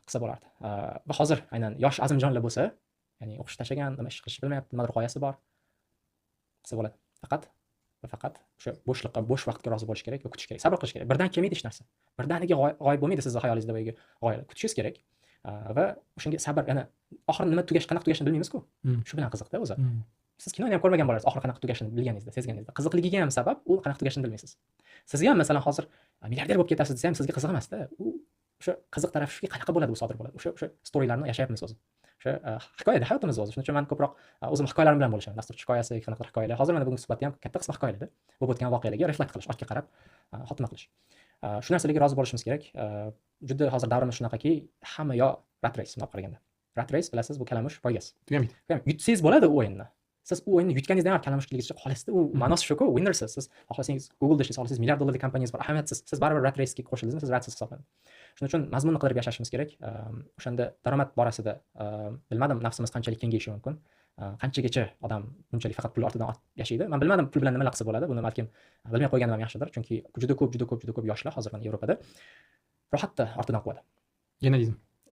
qilsa bo'lardi. Va hozir aynan yosh azimjonlar bo'lsa, ya'ni o'qish tashlagan, nima ish qilishni bilmayapti, nimadir g'oyasi bor, qilsa bo'ladi. Faqat o'sha bo'sh vaqtga rozi bo'lish kerak va kutish kerak, sabr qilish kerak. Birdan kelmaydi hech narsa. Birdaniga g'oyib bo'lmaydi sizni hayolingizda bo'lgan g'oyalar. Kutishingiz kerak va o'shanga sabr, yana oxiri nima qanaqa tugashini bilmaymiz-ku. Shu bilan qiziqda o'zi. Siz kinoni ham ko'rmagan bo'lasiz, oxiri qanaqa tugashini bilganingizda, sezganingizda. Qiziqligiga ham sabab u qanaqa tugashini bilmaysiz. Sizga ham masalan hozir milliarder bo'lib ketasiz desa ham sizga qiziq emas-da. U o'sha qiziq tarafi shuki qanaqa bo'ladi, u sodir bo'ladi. O'sha storylarni yashayapmiz o'zi. O'sha hikoyada hayotimiz o'zi. Shuning uchun men ko'proq o'zim hikoyalarim bilan bo'lishaman. Dastur hikoyasi, qanaqa hikoyalar. Hozir mana bugungi suhbatda ham katta qismi hikoyalarda. Bo'lib o'tgan voqealarga reflekt qilish, ortga qarab xotima qilish. Shu narsalarga rozi bo'lishimiz kerak. Juda hozir davrimiz shunaqaki, hamma yo rat race deb qaraganda. Rat race bilasiz, bu kalamush poygasi. Tugamaydi. Yutsangiz bo'ladi u o'yinni. Siz u o'yinni yutganingizda ham kalamushligicha qolasizda, u ma'nosi shuku, winnersiz. Siz xohlasangiz Google ishlasangiz, xohlasangiz milliard dollarlik kompaniyangiz bor, ahamiyatsiz. Siz baribir rat race'ga qo'shildingiz, siz ratsiz hisoblanadi. Shuning uchun mazmunni qidirib yashashimiz kerak. O'shanda daromad borasida bilmadim nafsimiz qanchalik kengayishi mumkin. Qanchagacha odam bunchalik faqat pul ortidan yashaydi. Men bilmadim pul bilan nima qilsa bo'ladi. Buni balkim bilmay qo'yganim ham yaxshidir, chunki juda ko'p yoshlar hozir Yevropada rohatda ortidan quvadi. Genadizm.